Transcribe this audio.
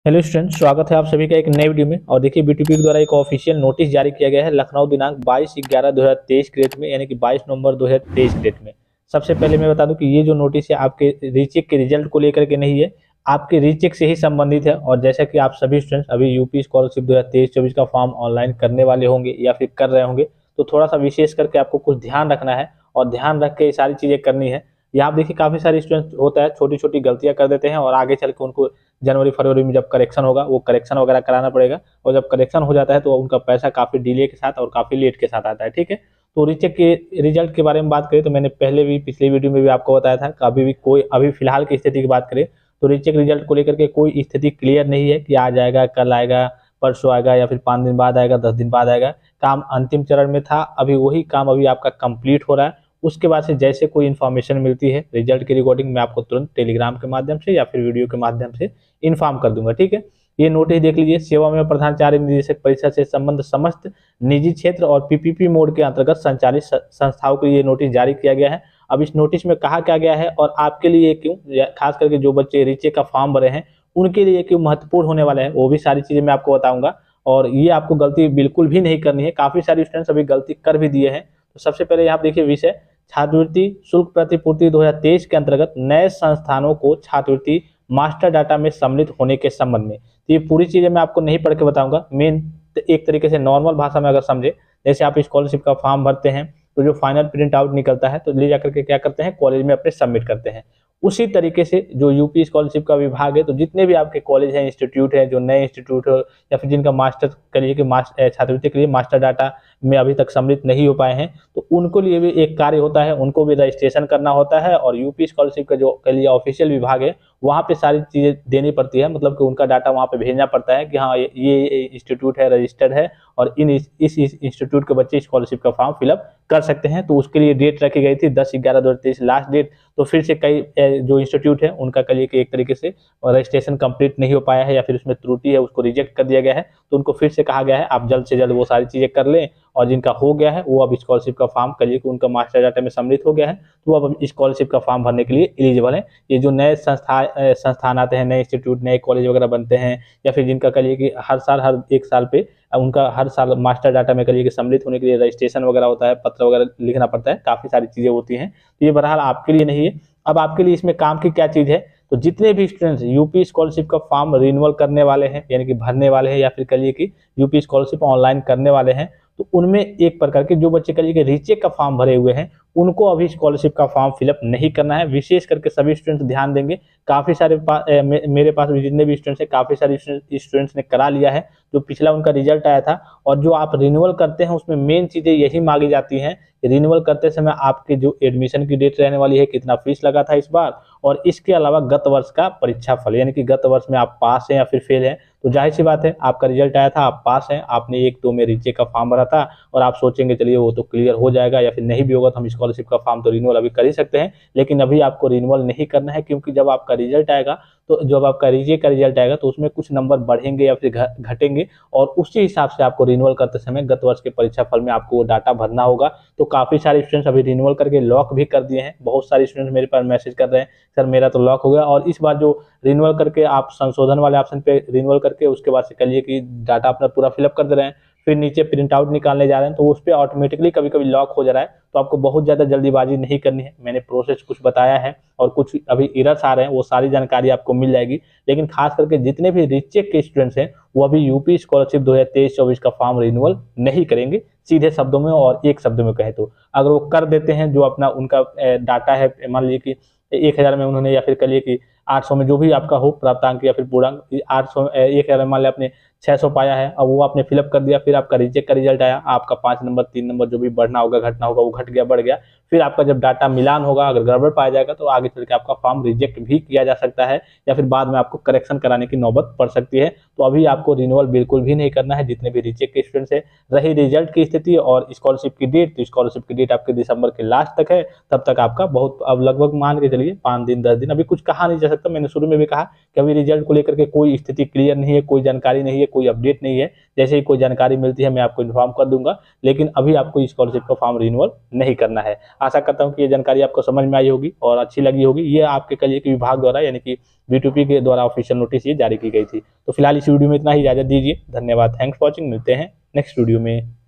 Hello student, स्वागत है आप सभी का एक नए वीडियो में। और देखिए बीटीपी के द्वारा एक ऑफिशियल नोटिस जारी किया गया है लखनऊ दिनांक 22/11/2023 की डेट में, यानी कि 22 नवंबर 2023 की डेट में। सबसे पहले मैं बता दूं कि ये जो नोटिस है आपके रीचेक के रिजल्ट को लेकर के नहीं है, आपके रीचेक से ही संबंधित है। और जैसा कि आप सभी स्टूडेंट्स अभी यूपी स्कॉलरशिप 2023-24 का फॉर्म ऑनलाइन करने वाले होंगे या फिर कर रहे होंगे, तो थोड़ा सा विशेष करके आपको कुछ ध्यान रखना है और ध्यान रख के ये सारी चीज़ें करनी है। यहाँ आप देखिए काफ़ी सारे स्टूडेंट्स होता है छोटी छोटी गलतियाँ कर देते हैं और आगे चल के उनको जनवरी फरवरी में जब करेक्शन होगा वो करेक्शन वगैरह कराना पड़ेगा। और जब करेक्शन हो जाता है तो उनका पैसा काफ़ी डिले के साथ और काफ़ी लेट के साथ आता है। ठीक है, तो रीचेक के रिजल्ट के बारे में बात करें तो मैंने पहले भी पिछले वीडियो में भी आपको बताया था कि अभी भी कोई अभी फिलहाल की स्थिति की बात करें तो रीचेक रिजल्ट को लेकर के कोई स्थिति क्लियर नहीं है कि आज आएगा, कल आएगा, परसों आएगा या फिर 5 दिन बाद आएगा, 10 दिन बाद आएगा। काम अंतिम चरण में था, अभी वही काम अभी आपका कंप्लीट हो रहा है। उसके बाद से जैसे कोई इन्फॉर्मेशन मिलती है रिजल्ट की रिकॉर्डिंग, मैं आपको तुरंत टेलीग्राम के माध्यम से या फिर वीडियो के माध्यम से इन्फॉर्म कर दूंगा। ठीक है, ये नोटिस देख लीजिए। सेवा में प्रधानाचार्य निदेशक परिषद से संबंध समस्त निजी क्षेत्र और पीपीपी मोड के अंतर्गत संचालित संस्थाओं को ये नोटिस जारी किया गया है। अब इस नोटिस में कहा क्या गया है और आपके लिए क्यों, खास करके जो बच्चे रीचेक का फॉर्म भरे हैं उनके लिए क्यों महत्वपूर्ण होने वाला है, वो भी सारी चीजें मैं आपको बताऊंगा। और ये आपको गलती बिल्कुल भी नहीं करनी है, काफी सारे स्टूडेंट्स अभी गलती कर भी दिए हैं। तो सबसे पहले यहाँ देखिए विषय छात्रवृत्ति शुल्क प्रतिपूर्ति 2023 के अंतर्गत नए संस्थानों को छात्रवृत्ति मास्टर डाटा में सम्मिलित होने के संबंध में। तो ये पूरी चीजें मैं आपको नहीं पढ़ के बताऊंगा, मेन एक तरीके से नॉर्मल भाषा में अगर समझे, जैसे आप स्कॉलरशिप का फॉर्म भरते हैं तो जो फाइनल प्रिंट आउट निकलता है तो ले जाकर के क्या करते हैं, कॉलेज में अपने सबमिट करते हैं। उसी तरीके से जो यूपी स्कॉलरशिप का विभाग है, तो जितने भी आपके कॉलेज हैं, इंस्टीट्यूट हैं, जो नए इंस्टीट्यूट हो या फिर जिनका मास्टर के लिए छात्रवृत्ति के लिए मास्टर डाटा में अभी तक सम्मिलित नहीं हो पाए हैं, तो उनको लिए भी एक कार्य होता है, उनको भी रजिस्ट्रेशन करना होता है। और यूपी स्कॉलरशिप का जो के लिए ऑफिशियल विभाग है वहाँ पे सारी चीज़ें देनी पड़ती है, मतलब कि उनका डाटा वहाँ पे भेजना पड़ता है कि हाँ ये इंस्टीट्यूट है, रजिस्टर्ड है और इस इंस्टीट्यूट के बच्चे स्कॉलरशिप का फॉर्म फिलअप कर सकते हैं। तो उसके लिए डेट रखी गई थी 10/11/2023 लास्ट डेट। तो फिर से कई जो इंस्टीट्यूट है उनका कल कि एक तरीके से रजिस्ट्रेशन कंप्लीट नहीं हो पाया है या फिर उसमें त्रुटि है, उसको रिजेक्ट कर दिया गया है। तो उनको फिर से कहा गया है आप जल्द से जल्द वो सारी चीज़ें कर लें। और जिनका हो गया है वो अब स्कॉलरशिप का फॉर्म करिए कि उनका मास्टर डाटा में सम्मिलित हो गया है, तो वो अब स्कॉलरशिप का फॉर्म भरने के लिए एलिजिबल है। ये जो नए संस्थान आते हैं, नए इंस्टीट्यूट, नए कॉलेज वगैरह बनते हैं या फिर जिनका करिए कि हर साल हर एक साल पे उनका हर साल मास्टर डाटा में करिए कि सम्मिलित होने के लिए रजिस्ट्रेशन वगैरह होता है, पत्र वगैरह लिखना पड़ता है, काफ़ी सारी चीज़ें होती हैं। तो ये बहरहाल आपके लिए नहीं है। अब आपके लिए इसमें काम की क्या चीज़ है, तो जितने भी स्टूडेंट्स यूपी स्कॉलरशिप का फॉर्म रिन्यूअल करने वाले हैं, यानी कि भरने वाले हैं या फिर कहिए कि यूपी स्कॉलरशिप ऑनलाइन करने वाले हैं, तो उनमें एक प्रकार के जो बच्चे कहिए कि रीचेक का फॉर्म भरे हुए हैं उनको अभी स्कॉलरशिप का फॉर्म फिलअप नहीं करना है। विशेष करके सभी स्टूडेंट्स ध्यान देंगे। काफ़ी सारे मेरे पास भी जितने भी स्टूडेंट्स हैं, काफ़ी सारे स्टूडेंट्स ने करा लिया है, जो पिछला उनका रिजल्ट आया था। और जो आप रिन्यूअल करते हैं उसमें मेन चीज़ें यही मांगी जाती हैं। रिन्यूअल करते समय आपके जो एडमिशन की डेट रहने वाली है, कितना फीस लगा था इस बार, और इसके अलावा गत वर्ष का परीक्षा फल, यानी कि गत वर्ष में आप पास हैं या फिर फेल हैं। तो जाहिर सी बात है आपका रिजल्ट आया था, आप पास हैं, आपने 1-2 में रीचेक का फॉर्म भरा था और आप सोचेंगे चलिए वो तो क्लियर हो जाएगा या फिर नहीं भी होगा तो हम स्कॉलरशिप का फॉर्म तो रिन्यूअल अभी कर ही सकते हैं। लेकिन अभी आपको रिन्यूअल नहीं करना है, क्योंकि जब आपका रिजल्ट आएगा, तो जब आपका रीचेक का रिजल्ट आएगा तो उसमें कुछ नंबर बढ़ेंगे या फिर घटेंगे, और उसी हिसाब से आपको रिन्यूअल करते समय गत वर्ष के परीक्षा फल में आपको वो डाटा भरना होगा। तो काफ़ी सारे स्टूडेंट्स अभी रिन्यूअल करके लॉक भी कर दिए हैं। बहुत सारे स्टूडेंट्स मेरे पास मैसेज कर रहे हैं सर मेरा तो लॉक हो गया। और इस बार जो रिन्यूअल करके आप संशोधन वाले ऑप्शन पे रिन्यूअल करके उसके बाद से कहिए कि डाटा अपना पूरा फिलअप कर दे रहे हैं, फिर नीचे प्रिंट आउट निकालने जा रहे हैं, तो उस पर ऑटोमेटिकली कभी कभी लॉक हो जा रहा है। तो आपको बहुत ज़्यादा जल्दीबाजी नहीं करनी है। मैंने प्रोसेस कुछ बताया है और कुछ अभी एरर्स आ रहे हैं, वो सारी जानकारी आपको मिल जाएगी। लेकिन खास करके जितने भी रीचेक के स्टूडेंट्स हैं वो अभी यूपी स्कॉलरशिप 2023-24 का फॉर्म रिन्यूअल नहीं करेंगे। सीधे शब्दों में और एक शब्द में कहें तो अगर वो कर देते हैं, जो अपना उनका डाटा है, मान लीजिए कि 1000 में उन्होंने या फिर कहिए कि 800 में जो भी आपका हो प्राप्तांक या फिर पूर्णांक, 800 1000 में मान लिया आपने 600 पाया है, अब वो आपने फिलअप कर दिया, फिर आपका रीचेक का रिजल्ट आया, आपका 5 नंबर 3 नंबर जो भी बढ़ना होगा घटना होगा वो घट गया, बढ़ गया। फिर आपका जब डाटा मिलान होगा, अगर गड़बड़ पाया जाएगा तो आगे चल के आपका फॉर्म रिजेक्ट भी किया जा सकता है या फिर बाद में आपको करेक्शन कराने की नौबत पड़ सकती है। तो अभी आपको रिन्यूअल बिल्कुल भी नहीं करना है जितने भी रीचेक के स्टूडेंट्स है। रही रिजल्ट की स्थिति और स्कॉलरशिप की डेट, तो स्कॉलरशिप की डेट आपके दिसंबर के लास्ट तक है, तब तक आपका बहुत, अब लगभग मान के चलिए 5 दिन 10 दिन, अभी कुछ कहा नहीं जा सकता हूँ, मैंने शुरू में भी कहा कि अभी रिजल्ट को लेकर के कोई स्थिति क्लियर नहीं है, कोई जानकारी नहीं है, कोई अपडेट नहीं है। जैसे ही कोई जानकारी मिलती है मैं आपको इन्फॉर्म कर दूंगा, लेकिन अभी आपको स्कॉलरशिप का फॉर्म रिन्यूअल नहीं करना है। आशा करता हूँ कि ये जानकारी आपको समझ में आई होगी और अच्छी लगी होगी। ये आपके कल एक विभाग द्वारा यानी कि B2P के द्वारा ऑफिशियल नोटिस ये जारी की गई थी। तो फिलहाल इस वीडियो में इतना ही, इजाजत दीजिए। धन्यवाद, थैंक्स फॉर वॉचिंग। मिलते हैं नेक्स्ट वीडियो में।